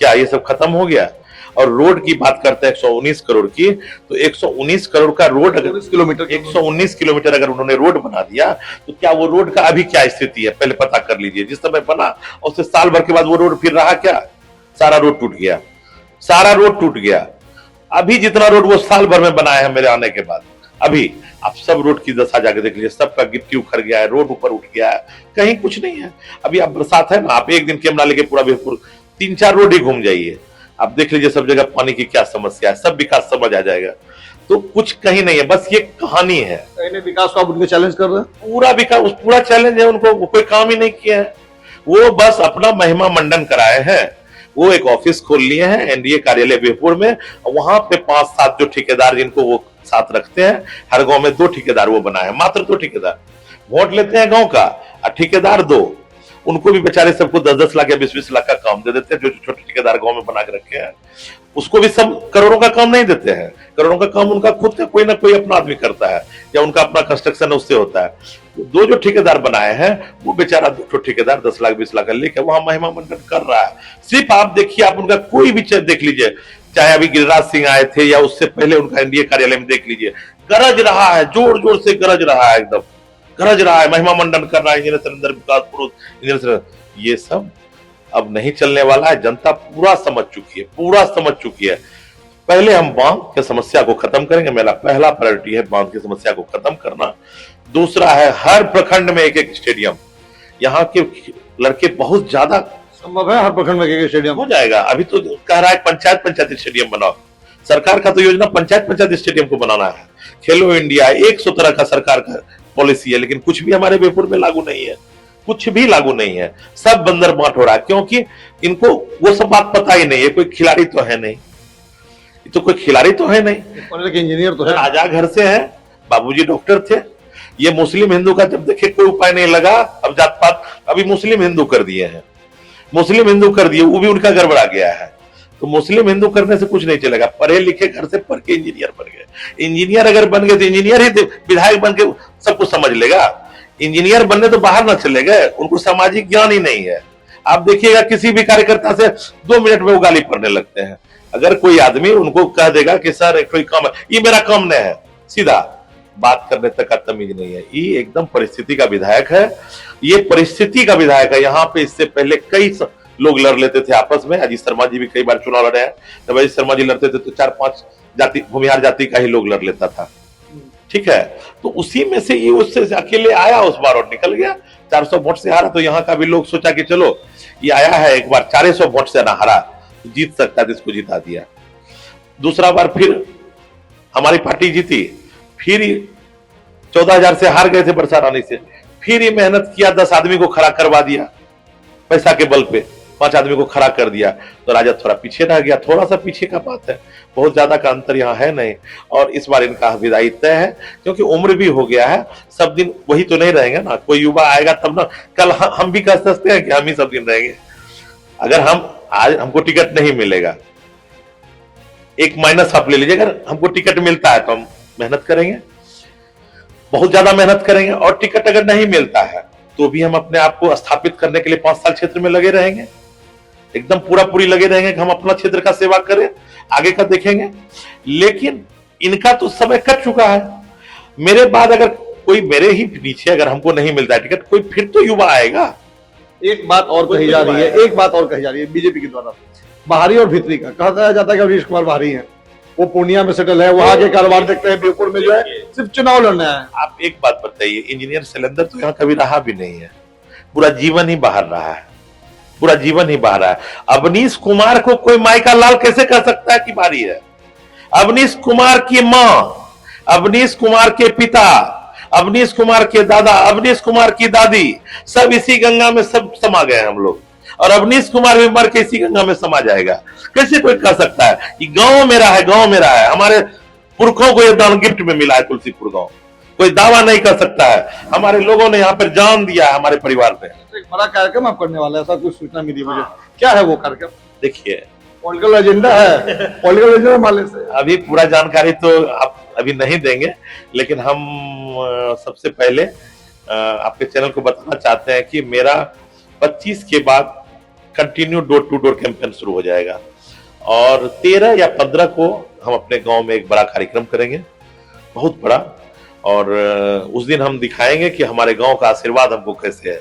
क्या ये सब खत्म हो गया? और रोड की बात करते हैं 119 करोड़ की, तो 119 करोड़ का रोड, अगर 119 किलोमीटर अगर उन्होंने रोड बना दिया तो क्या वो रोड का अभी क्या स्थिति है पहले पता कर लीजिए। जिस समय बना उससे साल भर के बाद वो रोड फिर रहा क्या? सारा रोड टूट गया, सारा रोड टूट गया। अभी जितना रोड वो साल भर में बनाया है मेरे आने के बाद, अभी आप सब रोड की दशा जाके देख लीजिए, सबका गिट्टी उखड़ गया है, रोड ऊपर उठ गया है, कहीं कुछ नहीं है। अभी आप बरसात है ना, आप एक दिन कैमरा लेके पूरा बीरपुर 3-4 रोड ही घूम जाइए, आप देख लीजिए सब जगह पानी की क्या समस्या है, सब विकास समझ आ जाएगा। तो कुछ कहीं नहीं है, बस ये कहानी है। कहीं विकास को आप उनको चैलेंज कर रहे हैं? पूरा विकास, पूरा चैलेंज है उनको, वो कोई काम ही नहीं किया है, वो बस अपना महिमा मंडन कराए हैं। वो एक ऑफिस खोल लिए हैं एनडीए कार्यालय बीरपुर में, वहां पे 5-7 जो ठेकेदार जिनको वो साथ रखते हैं, हर गांव में 2 ठेकेदार वो बनाए हैं, मात्र 2 ठेकेदार वोट लेते हैं गांव का, और ठेकेदार 2, उनको भी बेचारे सबको 10-10 लाख या 20-20 लाख का काम दे देते हैं। जो छोटे ठेकेदार गांव में बना के रखे हैं उसको भी सब करोड़ों का काम नहीं देते हैं, करोड़ों का काम उनका खुद का कोई ना कोई अपना आदमी करता है। या उनका अपना कंस्ट्रक्शन उससे होता है। दो जो ठेकेदार बनाए हैं वो बेचारा दो ठेकेदार 10 लाख 20 लाख लेकर वहां महिमा मंडन कर रहा है। सिर्फ आप देखिए, आप उनका कोई भी चीज देख लीजिए, चाहे अभी गिरिराज सिंह आए थे या उससे पहले उनका एनडीए कार्यालय में देख लीजिए, गरज रहा है, जोर जोर से गरज रहा है, एकदम गरज रहा है, महिमा मंडन कर रहा है इंजीनियर सुरेंद्र विकास पुरोहित, इंजीनियर। ये सब अब नहीं चलने वाला है। जनता पूरा समझ चुकी है, पूरा समझ चुकी है। पहले हम बांध की समस्या को खत्म करेंगे। मेरा पहला प्रायोरिटी है बांध की समस्या को खत्म करना। दूसरा है हर प्रखंड में एक एक स्टेडियम। यहाँ के लड़के बहुत ज्यादा, संभव है हर प्रखंड में एक स्टेडियम हो जाएगा। अभी तो कह रहा है पंचायत स्टेडियम बनाओ। सरकार का तो योजना पंचायत स्टेडियम को बनाना है। खेलो इंडिया 100 तरह का सरकार का पॉलिसी है, लेकिन कुछ भी हमारे बेपुर में लागू नहीं है, कुछ भी लागू नहीं है। सब बंदर बांट हो रहा है, क्योंकि इनको वो सब बात पता ही नहीं है। कोई खिलाड़ी तो है नहीं, तो कोई खिलाड़ी तो है नहीं, इंजीनियर तो है, राजा घर से है, बाबूजी डॉक्टर थे। ये मुस्लिम हिंदू का जब देखे कोई उपाय नहीं लगा, अब जात पात अभी मुस्लिम हिंदू कर दिए हैं, मुस्लिम हिंदू कर दिए, वो भी उनका गड़बड़ा गया है। तो मुस्लिम हिंदू करने से कुछ नहीं चलेगा। पढ़े लिखे घर से पढ़ के इंजीनियर बन गए। इंजीनियर अगर बन गए तो इंजीनियर ही विधायक बन के सब कुछ समझ लेगा। इंजीनियर बनने तो बाहर ना चले गए, उनको सामाजिक ज्ञान ही नहीं है। आप देखिएगा किसी भी कार्यकर्ता से 2 मिनट में वो गाली पढ़ने लगते हैं। अगर कोई आदमी उनको कह देगा कि सर कोई काम है, ये मेरा काम नहीं है, सीधा बात करने तक का तमीज नहीं है। ये एकदम परिस्थिति का विधायक है, ये परिस्थिति का विधायक है। यहाँ पे इससे पहले कई लोग लड़ लेते थे आपस में। अजीत शर्मा जी भी कई बार चुनाव लड़े हैं। जब अजीत शर्मा जी लड़ते थे तो 4-5 जाति, भूमिहार जाति का ही लोग लड़ लेता था, ठीक है। तो उसी में से ये उससे अकेले आया उस बार और निकल गया। 400 वोट से हारा, तो यहाँ का भी लोग सोचा कि चलो ये आया है, एक बार 400 वोट से ना हारा तो जीत सकता है, इसको जिता दिया। दूसरा बार फिर हमारी पार्टी जीती, फिर 14,000 से हार गए थे बरसा रानी से, फिर ये मेहनत किया, 10 आदमी को खड़ा करवा दिया, पैसा के बल पे 5 आदमी को खड़ा कर दिया। तो राजा थोड़ा पीछे रह गया, थोड़ा सा पीछे का बात है, बहुत ज्यादा का अंतर यहाँ है नहीं। और इस बार इनका विदाई तय है, क्योंकि उम्र भी हो गया है। सब दिन वही तो नहीं रहेंगे ना, कोई युवा आएगा तब ना। कल हम भी कह सकते हैं कि हम ही सब दिन रहेंगे। अगर हम आज हमको टिकट नहीं मिलेगा, एक माइनस आप ले लीजिए, अगर हमको टिकट मिलता है तो हम मेहनत करेंगे, बहुत ज्यादा मेहनत करेंगे। और टिकट अगर नहीं मिलता है तो भी हम अपने आप को स्थापित करने के लिए 5 साल क्षेत्र में लगे रहेंगे, एकदम पूरी लगे रहेंगे कि हम अपना क्षेत्र का सेवा करें, आगे का देखेंगे। लेकिन इनका तो समय कट चुका है। मेरे बाद अगर कोई, मेरे ही नीचे अगर हमको नहीं मिलता है टिकट, कोई फिर तो युवा आएगा। एक बात और कही जा रही है, एक बात और कही जा रही है बीजेपी के द्वारा, बाहरी और भीतरी का। कहा जाता है कि अवनीश कुमार बाहरी है, वो पूर्णिया में सेटल है, वहां के कारोबार देखते हैं, बेपुर में जो है सिर्फ चुनाव लड़ना है। आप एक बात बताइए, इंजीनियर शैलेंद्र तो यहाँ कभी रहा भी नहीं है, पूरा जीवन ही बाहर रहा है, पूरा जीवन ही बाहर रहा है। अवनीश कुमार को कोई माई का लाल कैसे कह सकता है कि बाहरी है? अवनीश कुमार की माँ, अवनीश कुमार के पिता, अवनीश कुमार के दादा, अवनीश कुमार की दादी, सब इसी गंगा में सब समा गए हम लोग। और अवनीश कुमार भी मर के इसी गंगा में समा जाएगा। कैसे कोई कह सकता है कि गांव मेरा है, गांव मेरा है? हमारे पुरखों को यह दान गिफ्ट में मिला है तुलसीपुर गांव, कोई दावा नहीं कर सकता है। हमारे लोगों ने यहाँ पर जान दिया है, हमारे परिवार ने। एक बड़ा कार्यक्रम आप करने वाला है, ऐसा कुछ सूचना मिली मुझे, क्या है वो कार्यक्रम? देखिए, पॉलिटिकल एजेंडा है, पॉलिटिकल एजेंडा माले से अभी पूरा जानकारी तो आप अभी नहीं देंगे, लेकिन हम सबसे पहले आपके चैनल को बताना चाहते हैं कि मेरा 25 के बाद continue door to door campaign शुरू हो जाएगा। और 13 या 15 को हम अपने गांव में एक बड़ा कार्यक्रम करेंगे, बहुत बड़ा। और उस दिन हम दिखाएंगे कि हमारे गांव का आशीर्वाद हमको कैसे है।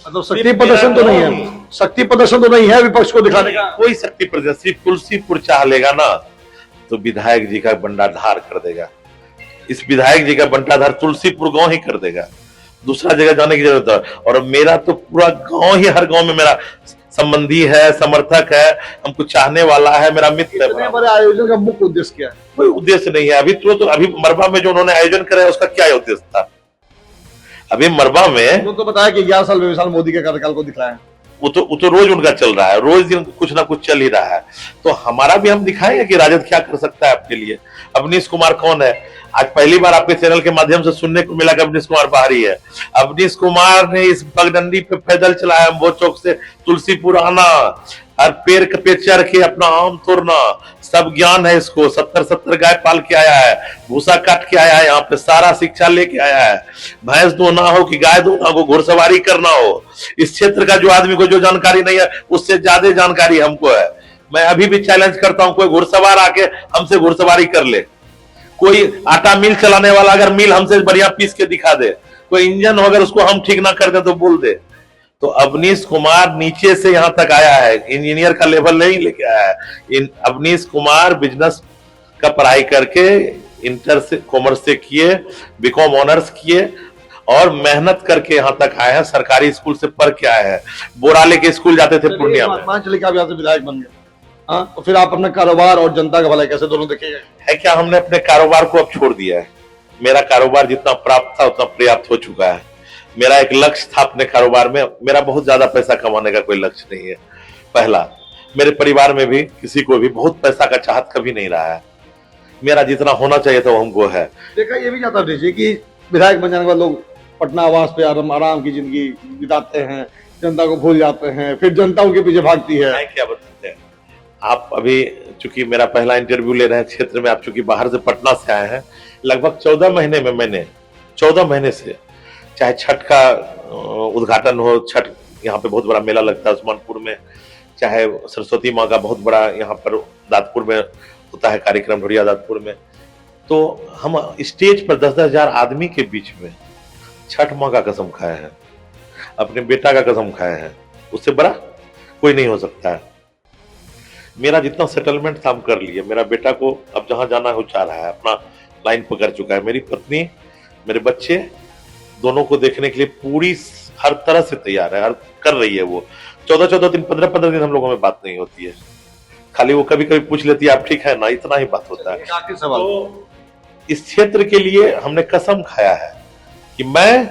मतलब शक्ति प्रदर्शन तो नहीं है, शक्ति प्रदर्शन तो नहीं है विपक्ष को दिखाने का, कोई शक्ति प्रदर्शन। सिर्फ तुलसीपुर चाह लेगा ना तो विधायक जी का बंटाधार कर देगा। इस विधायक जी का बंटाधार तुलसीपुर गांव ही कर देगा, दूसरा जगह जाने की जरूरत है। और मेरा तो पूरा गांव ही, हर गांव में मेरा संबंधी है, समर्थक है, हमको चाहने वाला है, मेरा मित्र है। बड़े आयोजन का मुख्य उद्देश्य क्या है? कोई उद्देश्य नहीं है अभी तो अभी मरबा में जो उन्होंने आयोजन कराया उसका क्या उद्देश्य था? अभी मरबा में तो बताया कि 11 साल 22 साल मोदी के कार्यकाल को दिखाया, वो तो रोज उनका चल रहा है, रोज दिन कुछ ना कुछ चल ही रहा है। तो हमारा भी हम दिखाएंगे कि राजद क्या कर सकता है आपके लिए। अवनीश कुमार कौन है? आज पहली बार आपके चैनल के माध्यम से सुनने को मिला कि अवनीश कुमार बाहरी है। अवनीश कुमार ने इस पगडंडी पे पैदल चलाया, वो चौक से तुलसीपुर आना, हर पेड़ पे चढ़ के अपना आम तोड़ना, सब ज्ञान है इसको। 70 गाय पाल के आया है, भूसा काट के आया है, यहाँ पे सारा शिक्षा लेके आया है। भैंस धोना हो कि गाय धोना हो, घुड़सवारी करना हो, इस क्षेत्र का जो आदमी को जो जानकारी नहीं है उससे ज्यादा जानकारी हमको है। मैं अभी भी चैलेंज करता हूं, कोई घुड़सवार आके हमसे घुड़सवारी कर ले। कोई आटा मिल चलाने वाला अगर मिल हमसे बढ़िया पीस के दिखा दे, कोई इंजन हो अगर उसको हम ठीक ना कर दे तो बोल दे। तो अवनीश कुमार नीचे से यहां तक आया है, इंजीनियर का लेवल नहीं लेके आया है। अवनीश कुमार बिजनेस का पढ़ाई करके इंटर से कॉमर्स से किए, बीकॉम ऑनर्स किए और मेहनत करके यहां तक आए हैं। सरकारी स्कूल से पढ़ के आए हैं, बोराले के स्कूल जाते थे पूर्णिया में। मान चलिए कि आप यहाँ से विधायक बन गए, हाँ, तो फिर आप अपना कारोबार और जनता का भलाई कैसे दोनों देखेंगे? है क्या, हमने अपने कारोबार को अब छोड़ दिया है। मेरा कारोबार जितना प्राप्त था उतना पर्याप्त हो चुका है। मेरा एक लक्ष्य था अपने कारोबार में, मेरा बहुत ज्यादा पैसा कमाने का कोई लक्ष्य नहीं है। पहला, मेरे परिवार में भी किसी को भी बहुत पैसा का चाहत कभी नहीं रहा है। मेरा जितना होना चाहिए था वो हमको है। देखा ये भी जाता है कि विधायक बन जाने के बाद लोग पटना आवास पे आराम की जिंदगी बिताते हैं, जनता को भूल जाते हैं, फिर जनता उनके पीछे भागती है। क्या बताते हैं आप, अभी चूंकि मेरा पहला इंटरव्यू ले रहे हैं क्षेत्र में, आप चूंकि बाहर से पटना से आए हैं, लगभग 14 महीने में मैंने 14 महीने से, चाहे छठ का उद्घाटन हो, छठ यहाँ पे बहुत बड़ा मेला लगता है उस्मानपुर में, चाहे सरस्वती माँ का बहुत बड़ा यहाँ पर दादपुर में होता है कार्यक्रम, ढोड़िया दादपुर में, तो हम स्टेज पर 10-10 हजार आदमी के बीच में छठ माँ का कसम खाए हैं, अपने बेटा का कसम खाए हैं। उससे बड़ा कोई नहीं हो सकता है। मेरा जितना सेटलमेंट था हम कर लिए। मेरा बेटा को अब जहां जाना है वो चाह रहा है, अपना लाइन पकड़ चुका है। मेरी पत्नी, मेरे बच्चे दोनों को देखने के लिए पूरी हर तरह से तैयार है, हर कर रही है। वो 14-14 दिन, 15-15 दिन हम लोगों में बात नहीं होती है, खाली वो कभी कभी पूछ लेती है आप ठीक है ना, इतना ही बात होता है। तो इस क्षेत्र के लिए हमने कसम खाया है कि मैं,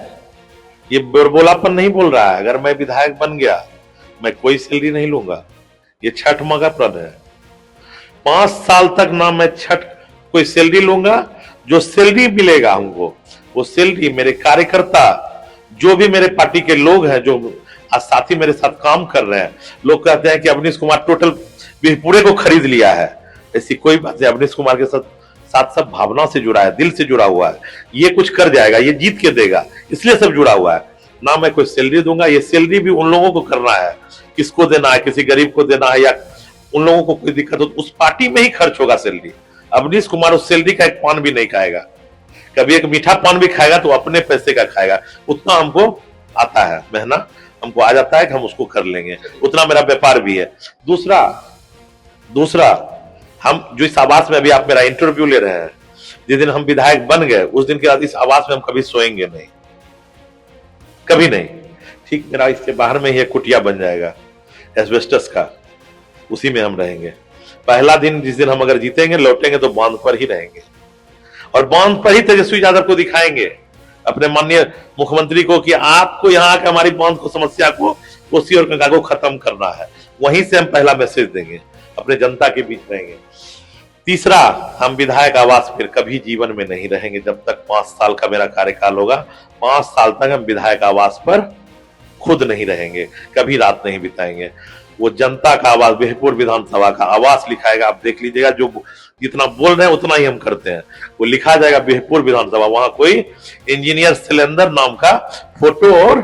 ये बोलापन नहीं बोल रहा है, अगर मैं विधायक बन गया मैं कोई सैलरी नहीं लूंगा। ये छठ माँ का प्रण है। 5 साल तक ना मैं छठ कोई सैलरी लूंगा। जो सैलरी मिलेगा हमको, वो सैलरी मेरे कार्यकर्ता, जो भी मेरे पार्टी के लोग हैं, जो आज साथी मेरे साथ काम कर रहे हैं, लोग कहते हैं कि अवनीश कुमार टोटल पूरे को खरीद लिया है। ऐसी कोई बात नहीं। अवनीश कुमार के साथ सब भावना से जुड़ा है, दिल से जुड़ा हुआ है। ये कुछ कर जाएगा, ये जीत के देगा, इसलिए सब जुड़ा हुआ है। ना मैं कोई सैलरी दूंगा, ये सैलरी भी उन लोगों को करना है, किसको देना है, किसी गरीब को देना है, या उन लोगों को कोई दिक्कत हो तो उस पार्टी में ही खर्च होगा सैलरी। अवनीश कुमार उस सैलरी का एक पान भी नहीं खाएगा, कभी एक मीठा पान भी खाएगा तो अपने पैसे का खाएगा। उतना हमको आता है, मेहनत हमको आ जाता है कि हम उसको कर लेंगे, उतना मेरा व्यापार भी है। दूसरा हम जो इस आवास में अभी आप मेरा इंटरव्यू ले रहे हैं, जिस दिन हम विधायक बन गए उस दिन के बाद इस आवास में हम कभी सोएंगे नहीं, कभी नहीं। ठीक, मेरा इसके बाहर में ही एक कुटिया बन जाएगा एस्बेस्टस का, उसी में हम रहेंगे। पहला दिन जिस दिन हम अगर जीतेंगे, लौटेंगे तो बांध पर ही रहेंगे, और बांध पर ही तेजस्वी यादव को दिखाएंगे, अपने माननीय मुख्यमंत्री को, कि आपको यहाँ आकर हमारी बांध को, समस्या को, कोसी और गंगा को खत्म करना है। वहीं से हम पहला मैसेज देंगे, अपने जनता के बीच रहेंगे। तीसरा, हम विधायक आवास फिर कभी जीवन में नहीं रहेंगे जब तक 5 साल का मेरा कार्यकाल होगा। 5 साल तक हम विधायक आवास पर खुद नहीं रहेंगे, कभी रात नहीं बिताएंगे। वो जनता का आवास, बिहपुर विधानसभा का आवास लिखाएगा, आप देख लीजिएगा, जो जितना बोल रहे हैं उतना ही हम करते हैं। वो लिखा जाएगा बिहपुर विधानसभा, वहां कोई इंजीनियर शैलेंद्र नाम का फोटो और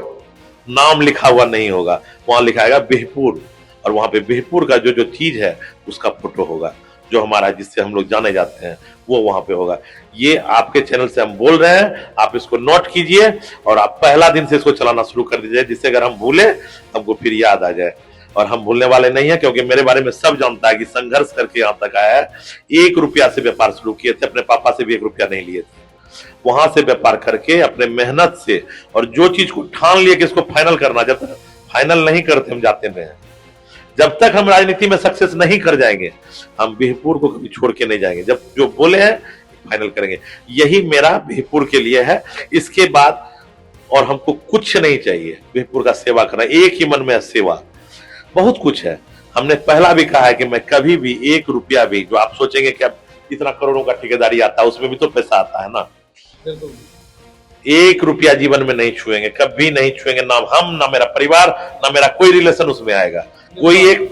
नाम लिखा हुआ नहीं होगा, वहां लिखाएगा बिहपुर, और वहां पे बिहपुर का जो जो चीज है उसका फोटो होगा, जो हमारा, जिससे हम लोग जाने जाते हैं, वो वहां पे होगा। ये आपके चैनल से हम बोल रहे हैं, आप इसको नोट कीजिए और आप पहला दिन से इसको चलाना शुरू कर दीजिए, जिससे अगर हम भूले हमको फिर याद आ जाए। और हम भूलने वाले नहीं है, क्योंकि मेरे बारे में सब जानता है कि संघर्ष करके यहाँ तक आया है। 1 रुपया से व्यापार शुरू किए थे, अपने पापा से भी 1 रुपया नहीं लिए थे, वहां से व्यापार करके अपने मेहनत से, और जो चीज को ठान लिए कि इसको फाइनल करना, जब तक फाइनल नहीं करते हम जाते नहीं। जब तक हम राजनीति में सक्सेस नहीं कर जाएंगे, हम बिहपुर को कभी छोड़ के नहीं जाएंगे। जब जो बोले हैं फाइनल करेंगे। यही मेरा बिहपुर के लिए है। इसके बाद और हमको कुछ नहीं चाहिए, बिहपुर का सेवा करना, एक ही मन में है, सेवा। बहुत कुछ है। हमने पहला भी कहा है कि मैं कभी भी 1 रुपया भी, जो आप सोचेंगे कि अब इतना करोड़ों का ठेकेदारी आता है, उसमें भी तो पैसा आता है ना, 1 रुपया जीवन में नहीं छुएंगे, कभी नहीं छुएंगे। ना हम, ना मेरा परिवार, ना मेरा कोई रिलेशन उसमें आएगा। कोई एक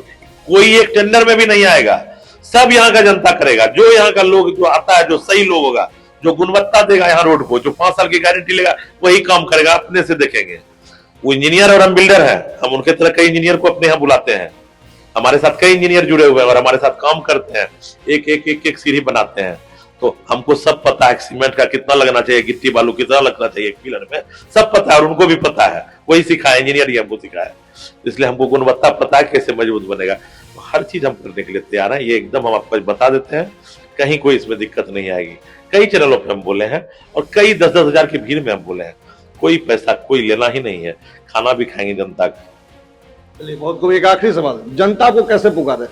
कोई एक टेंडर में भी नहीं आएगा, सब यहाँ का जनता करेगा। जो यहाँ का लोग जो आता है, जो सही लोग होगा, जो गुणवत्ता देगा यहाँ रोड को, जो 5 साल की गारंटी लेगा, वही काम करेगा। अपने से देखेंगे। वो इंजीनियर और हम बिल्डर हैं, हम उनके तरह कई इंजीनियर को अपने यहाँ बुलाते हैं। हमारे साथ कई इंजीनियर जुड़े हुए हैं और हमारे साथ काम करते हैं, एक सीढ़ी बनाते हैं। तो हमको सब पता है सीमेंट का कितना लगना चाहिए, गिट्टी बालू कितना लगना चाहिए एक पिलर में, सब पता है और उनको भी पता है। वही सिखाया, इंजीनियर ही हमको सिखाया। इसलिए हमको गुणवत्ता पता है कैसे मजबूत बनेगा। तो हर चीज हम करने के लिए तैयार हैं। ये एकदम हम आपको बता देते हैं, कहीं कोई इसमें दिक्कत नहीं आएगी। कई चैनलों पे हम बोले हैं और कई 10-10 हजार की भीड़ में हम बोले हैं। कोई पैसा कोई लेना ही नहीं है, खाना भी खाएंगे जनता का। चलिए, बहुत को एक आखिरी सवाल, जनता को कैसे पुकारे?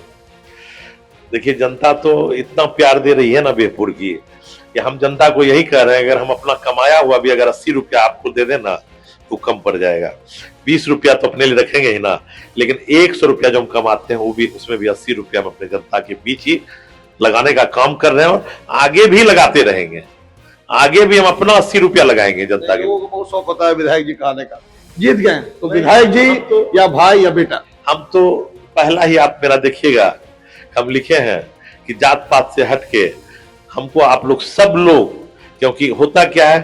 देखिए, जनता तो इतना प्यार दे रही है ना बीरपुर की, कि हम जनता को यही कह रहे हैं, अगर हम अपना कमाया हुआ भी अगर 80 रुपया आपको दे देना तो कम पड़ जाएगा। 20 रुपया तो अपने लिए रखेंगे ही ना, लेकिन 100 रुपया जो हम कमाते हैं वो भी, उसमें भी 80 रुपया हम अपने जनता के बीच ही लगाने का काम कर रहे हैं और आगे भी लगाते रहेंगे। आगे भी हम अपना 80 रुपया लगाएंगे जनता के। लोगों को बहुत शौक होता है विधायक जी खाने का। जीत गए तो विधायक जी या भाई या बेटा? हम तो पहला ही आप मेरा देखिएगा, हम लिखे हैं कि जात पात से हटके हमको आप लोग सब लोग, क्योंकि होता क्या है,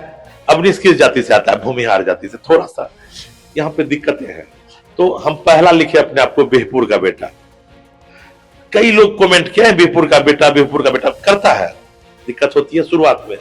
अपनी किस जाति से आता है, भूमिहार जाति से, थोड़ा सा यहाँ पे दिक्कतें हैं। तो हम पहला लिखे अपने आप को बीरपुर का बेटा। कई लोग कमेंट किए हैं बीरपुर का बेटा, बीरपुर का बेटा करता है, दिक्कत होती है शुरुआत में।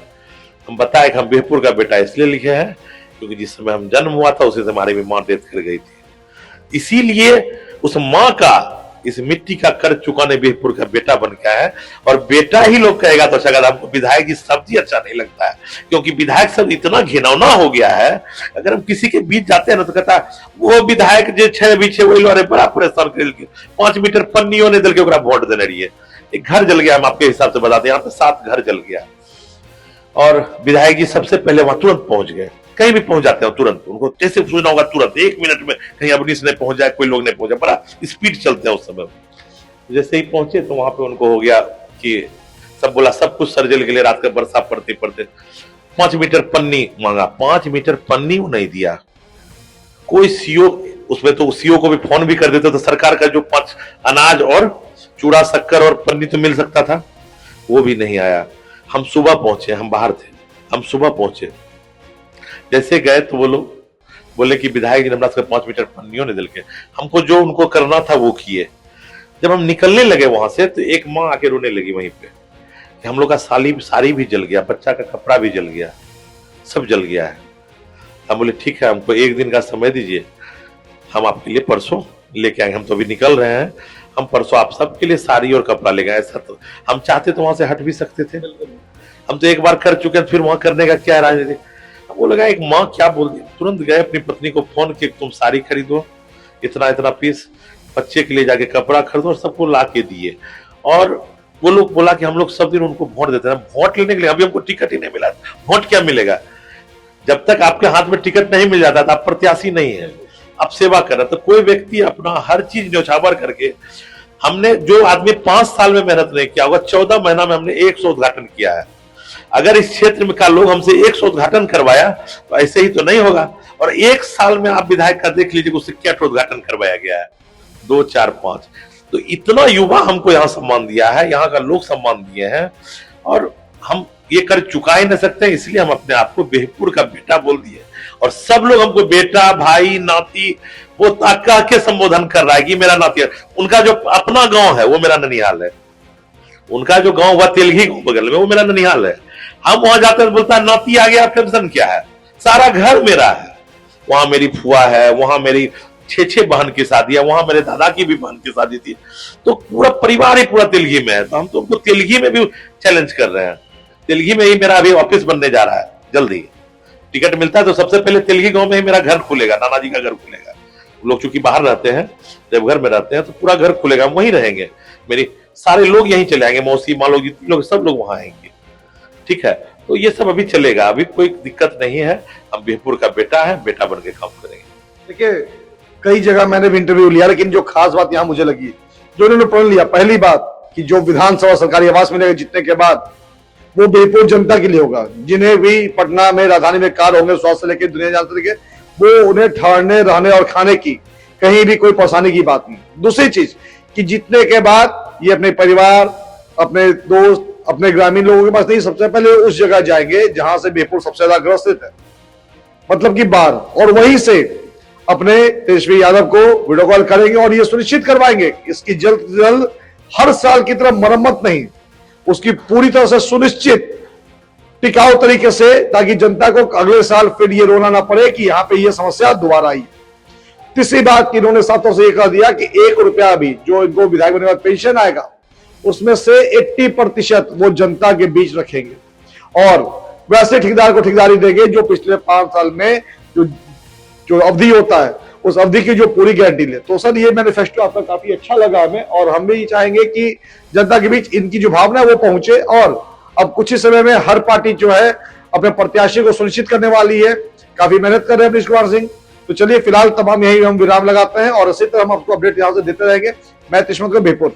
हम बताए कि हम बीरपुर का बेटा इसलिए लिखे हैं क्योंकि जिस समय हम जन्म हुआ था उसी से हमारी भी मां डेथ कर गई थी। इसीलिए उस मां का, इस मिट्टी का कर्ज चुकाने बीरपुर का बेटा बन गया है। और बेटा ही लोग कहेगा तो शायद हमको विधायक की सब्जी अच्छा नहीं लगता है, क्योंकि विधायक सब इतना घिनौना हो गया है। अगर हम किसी के बीच जाते हैं ना तो कहता है वो विधायक जो 6 बीछे वही लोरे बड़ा परेशान कर के 5 मीटर पन्नियों ने दल के वोट देने रही है। एक घर जल गया, हम आपके हिसाब से बताते हैं, यहाँ पे 7 घर जल गया और विधायक जी सबसे पहले वहां तुरंत पहुंच गए। कहीं भी पहुंच जाते हैं तुरंत, उनको जैसे सूचना होगा तुरंत 1 मिनट में कहीं अवनीश ने पहुंच जाए, कोई लोग नहीं पहुंचा, बड़ा स्पीड चलते हैं उस समय। जैसे ही पहुंचे तो वहां पे उनको हो गया कि सब बोला सब कुछ सर्जल के लिए। रात का बरसा पड़ते पड़ते 5 मीटर पन्नी मांगा, 5 मीटर पन्नी वो नहीं दिया। कोई सीओ, उसमें तो सीओ को भी फोन भी कर देते तो सरकार का जो 5 अनाज और चूड़ा शक्कर और पन्नी तो मिल सकता था, वो भी नहीं आया। हम सुबह पहुंचे, हम बाहर थे, हम सुबह पहुंचे, जैसे गए तो वो लोग बोले कि विधायक जी ने हमरा 5 मीटर पन्नियों ने दिल के, हमको जो उनको करना था वो किए। जब हम निकलने लगे वहां से तो एक माँ आके रोने लगी वहीं पे कि हम लोग का साड़ी भी जल गया, बच्चा का कपड़ा भी जल गया, सब जल गया है। हम बोले ठीक है, हमको 1 दिन का समय दीजिए, हम आपके लिए परसों लेके आएंगे। हम तो अभी निकल रहे हैं, हम परसों आप सबके लिए साड़ी और कपड़ा ले गए। ऐसा तो हम चाहते तो वहां से हट भी सकते थे, हम तो एक बार कर चुके हैं, फिर वहां करने का क्या राजनीति। वो लगा एक माँ क्या बोल दी, तुरंत गए अपनी पत्नी को फोन किया तुम साड़ी खरीदो, इतना इतना पीस, बच्चे के लिए जाके कपड़ा खरीदो और सबको ला के दिए। और वो लोग बोला कि हम लोग सब दिन उनको वोट देते हैं, वोट लेने के लिए। अभी हमको टिकट ही नहीं मिला, वोट क्या मिलेगा? जब तक आपके हाथ में टिकट नहीं मिल जाता था आप प्रत्याशी नहीं है, आप सेवा कर रहे। तो कोई व्यक्ति अपना हर चीज न्यौछावर करके, हमने जो आदमी 5 साल में मेहनत नहीं किया होगा, 14 महीना में हमने 100 उद्घाटन किया है। अगर इस क्षेत्र में का लोग हमसे 100 उद्घाटन करवाया तो ऐसे ही तो नहीं होगा। और 1 साल में आप विधायक का देख लीजिए उससे क्या उद्घाटन करवाया गया है, 2, 4, 5। तो इतना युवा हमको यहाँ सम्मान दिया है, यहाँ का लोग सम्मान दिए हैं और हम ये कर चुका ही नहीं सकते, इसलिए हम अपने आप को बीरपुर का बेटा बोल दिए। और सब लोग हमको बेटा, भाई, नाती वो कह के संबोधन कर रहा है कि मेरा नाती है। उनका जो अपना गांव है वो मेरा ननिहाल है, उनका जो गांव हुआ तेलगी गांव बगल में वो मेरा ननिहाल है। हम वहां जाते हैं बोलता है नाती आ गया, टेंशन क्या है, सारा घर मेरा है। वहां मेरी फुआ है, वहां मेरी 6 बहन की शादी है, वहां मेरे दादा की भी बहन की शादी थी। तो पूरा परिवार ही पूरा तेलगी में है। तो हम तो उनको तेलगी में भी चैलेंज कर रहे हैं। तेलगी में ही मेरा अभी ऑफिस बनने जा रहा है, जल्दी टिकट मिलता है तो सबसे पहले तेलगी गांव में ही मेरा घर खुलेगा, नाना जी का घर खुलेगा। लोग चूंकि बाहर रहते हैं, जब घर में रहते हैं तो पूरा घर खुलेगा, हम वहीं रहेंगे। मेरी सारे लोग यहीं चले आएंगे, मौसी माँ लोग जितने लोग सब लोग वहां आएंगे, ठीक है। तो ये सब अभी चलेगा, अभी कोई दिक्कत नहीं है। हम बीरपुर का बेटा है, बेटा बन के काम करेंगे। देखिए, कई जगह मैंने भी इंटरव्यू लिया, लेकिन जो खास बात यहाँ मुझे लगी, जो उन्होंने प्रण लिया, पहली बात कि जो विधानसभा सरकारी आवास मिलेगा जीतने के बाद वो बीरपुर जनता के लिए होगा। जिन्हें भी पटना में, राजधानी में कार्य होंगे, स्वास्थ्य से लेकर दुनिया जानते लेके, वो उन्हें ठहरने, रहने और खाने की कहीं भी कोई परेशानी की बात नहीं। दूसरी चीज कि जीतने के बाद ये अपने परिवार, अपने दोस्त, अपने ग्रामीण लोगों के पास नहीं, सबसे पहले उस जगह जाएंगे जहां से बेहपुर सबसे ज्यादा ग्रसित है, मतलब कि बाढ़, और वहीं से अपने तेजस्वी यादव को वीडियो कॉल करेंगे और ये सुनिश्चित करवाएंगे इसकी जल्द से जल्द, हर साल की तरह मरम्मत नहीं, उसकी पूरी तरह से सुनिश्चित टिकाऊ तरीके से, ताकि जनता को अगले साल फिर ये रोना ना पड़े कि यहां पे ये समस्या दोबारा आई। तीसरी बात कि इन्होंने साथों से ये कह दिया कि 1 रुपया भी जो इनको विधायक बनने के बाद पेंशन आएगा उसमें से 80% वो जनता के बीच रखेंगे और वैसे ठेकेदार को ठेकेदारी देंगे जो पिछले 5 साल में जो अवधि होता है उस अवधि की जो पूरी गारंटी ले। तो सर ये मैनिफेस्टो आपका काफी अच्छा लगा हमें, और हम भी चाहेंगे कि जनता के बीच इनकी जो भावना है वो पहुंचे, और अब कुछ ही समय में हर पार्टी जो है अपने प्रत्याशी को सुनिश्चित करने वाली है। काफी मेहनत कर रहे हैं नीतीश कुमार सिंह। तो चलिए फिलहाल तमाम यही हम विराम लगाते हैं और इसी तरह हम आपको अपडेट यहां से देते रहेंगे। मैं तिश्मत बेहपुर।